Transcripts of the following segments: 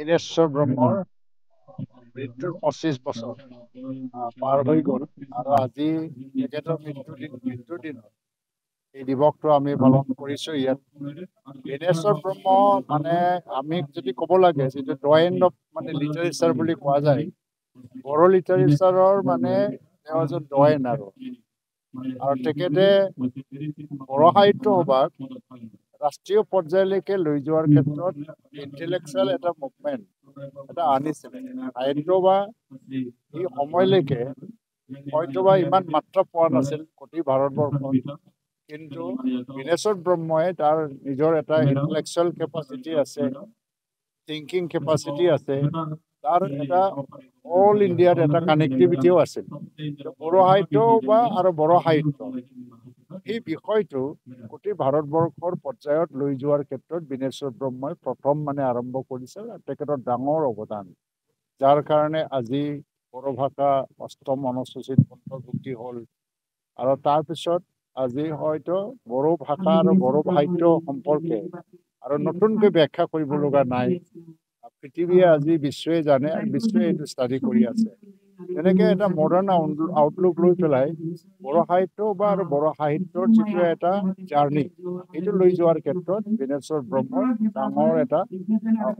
বিনেশ্বৰ ব্ৰহ্মৰ মৃত্যুৰ 25 বছৰ পাৰ হৈ গ'ল আৰু আজি তেখেতৰ মৃত্যুৰ দিনত এই দিৱসটো আমি পালন কৰিছো ইয়াত। বিনেশ্বৰ ব্ৰহ্ম মানে আমি যদি ক'ব লাগে যিটো ডয়েন অফ মানে লিটাৰেচাৰ বুলি কোৱা যায়, বড়ো লিটাৰেচাৰৰ মানে তেওঁ এজন ডয়েন আৰু তেখেতে বড়ো সাহিত্য সভাক ৰাষ্ট্ৰীয় পৰ্যায়লৈকে লৈ যোৱাৰ ক্ষেত্ৰত ইণ্টেলেকচুৱেল এটা মুভমেণ্ট এটা আনিছিলে। সাহিত্যসভা এই সময়লৈকে হয়তোবা ইমান মাত্ৰা পোৱা নাছিল গোটেই ভাৰতবৰ্ষত, কিন্তু বিনেশ্বৰ ব্ৰহ্মই তাৰ নিজৰ এটা ইণ্টেলেকচুৱেল কেপাচিটি আছে, থিংকিং কেপাচিটি আছে, তাৰ এটা অল ইণ্ডিয়াত এটা কানেক্টিভিটিও আছিল। বড়ো সাহিত্য বা আৰু বড়ো সাহিত্য এই বিষয়টো গোটেই ভাৰতবৰ্ষৰ পৰ্যায়ত লৈ যোৱাৰ ক্ষেত্ৰত বিনেশ্বৰ ব্ৰহ্মই প্ৰথম মানে আৰম্ভ কৰিছিল। তেখেতৰ ডাঙৰ অৱদান, যাৰ কাৰণে আজি বড়ো ভাষা 8ম অনুসূচীত অন্তৰ্ভুক্তি হ'ল। আৰু তাৰপিছত আজি হয়তো বড়ো ভাষা আৰু বড়ো সাহিত্য সম্পৰ্কে আৰু নতুনকৈ ব্যাখ্যা কৰিব লগা নাই। পৃথিৱীয়ে আজি বিশ্বই জানে আৰু বিশ্বই এইটো ষ্টাডি কৰি আছে। তেনেকৈ এটা মডাৰ্ণ আউটলুক লৈ পেলাই বড়ো সাহিত্য বা আৰু বড়ো সাহিত্যৰ যিটো এটা জাৰ্ণি, সেইটো লৈ যোৱাৰ ক্ষেত্ৰত বিনেশ্বৰ ব্ৰহ্মৰ ডাঙৰ এটা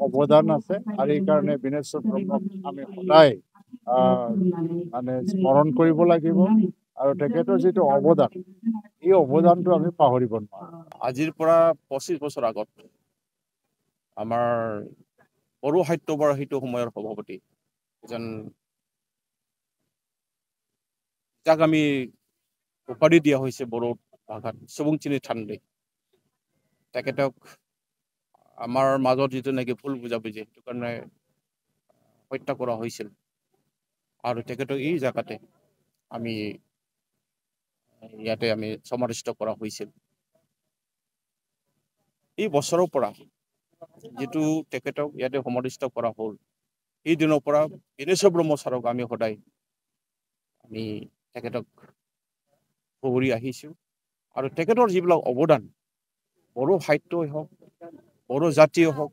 অৱদান আছে। আৰু এইকাৰণে বিনেশ্বৰ ব্ৰহ্মক আমি সদায় মানে স্মৰণ কৰিব লাগিব। আৰু তেখেতৰ যিটো অৱদান, এই অৱদানটো আমি পাহৰিব নোৱাৰোঁ। আজিৰ পৰা 25 বছৰ আগত আমাৰ বড়ো সাহিত্য সভাৰ সেইটো সময়ৰ সভাপতি এজন, যাক আমি উপাধি দিয়া হৈছে বড়ো ভাষাত সুবুংচিনি থাণ্ডে, তেখেতক আমাৰ মাজত যিটো নেকি ভুল বুজাবুজি, সেইটো কাৰণে হত্যা কৰা হৈছিল। আৰু তেখেতক এই জাগাতে আমি ইয়াতে আমি সমাধিস্থ কৰা হৈছিল। এই বছৰৰ পৰা যিটো তেখেতক ইয়াতে সমাধিস্থ কৰা হ'ল, এই দিনৰ পৰা বিনেশ্বৰ ব্ৰহ্ম ছাৰক আমি সদায় আমি তেখেতক সুঁৱৰি আহিছোঁ। আৰু তেখেতৰ যিবিলাক অৱদান বড়ো সাহিত্যই হওক, বড়ো জাতিয়ে হওক,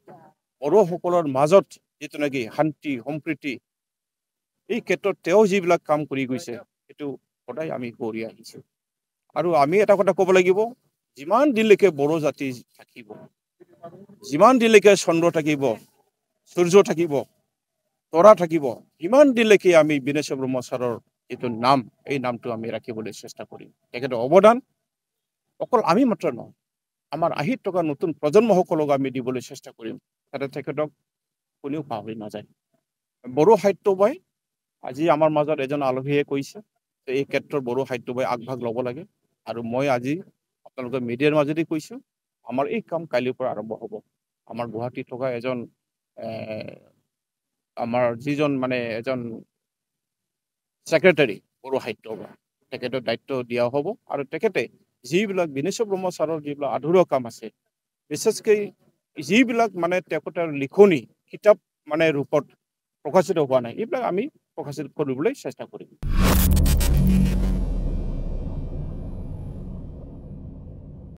বড়োসকলৰ মাজত যিটো নেকি শান্তি সম্প্ৰীতি, এই ক্ষেত্ৰত তেওঁ যিবিলাক কাম কৰি গৈছে সেইটো সদায় আমি সুঁৱৰি আহিছোঁ। আৰু আমি এটা কথা ক'ব লাগিব, যিমান দিনলৈকে বড়ো জাতি থাকিব, যিমান দিনলৈকে চন্দ্ৰ থাকিব, সূৰ্য থাকিব, তৰা থাকিব, সিমান দিনলৈকে আমি বিনেশ্বৰ ব্ৰহ্ম ছাৰৰ যিটো নাম, এই নামটো আমি ৰাখিবলৈ চেষ্টা কৰিম। তেখেতৰ অৱদান অকল আমি মাত্ৰ নহয়, আমাৰ আহি থকা নতুন প্ৰজন্মসকলক আমি দিবলৈ চেষ্টা কৰিম, যাতে তেখেতক কোনেও পাহৰি নাযায়। বড়ো সাহিত্য সভাই আজি আমাৰ মাজত এজন আলহীয়ে কৈছে যে এই ক্ষেত্ৰত বড়ো সাহিত্য সভাই আগভাগ ল'ব লাগে। আৰু মই আজি আপোনালোকৰ মিডিয়াৰ মাজেদি কৈছোঁ, আমাৰ এই কাম কাইলৈৰ পৰা আৰম্ভ হ'ব। আমাৰ গুৱাহাটীত থকা এজন আমাৰ যিজন মানে এজন ছেক্ৰেটাৰী বড়ো সাহিত্য সভা, তেখেতৰ দায়িত্ব দিয়া হ'ব। আৰু তেখেতে যিবিলাক বিনেশ্বৰ ব্ৰহ্ম ছাৰৰ যিবিলাক আধৰুৱা কাম আছে, বিশেষকৈ যিবিলাক মানে তেখেতৰ লিখনি কিতাপ মানে ৰূপত প্ৰকাশিত হোৱা নাই, এইবিলাক আমি প্ৰকাশিত কৰিবলৈ চেষ্টা কৰিম।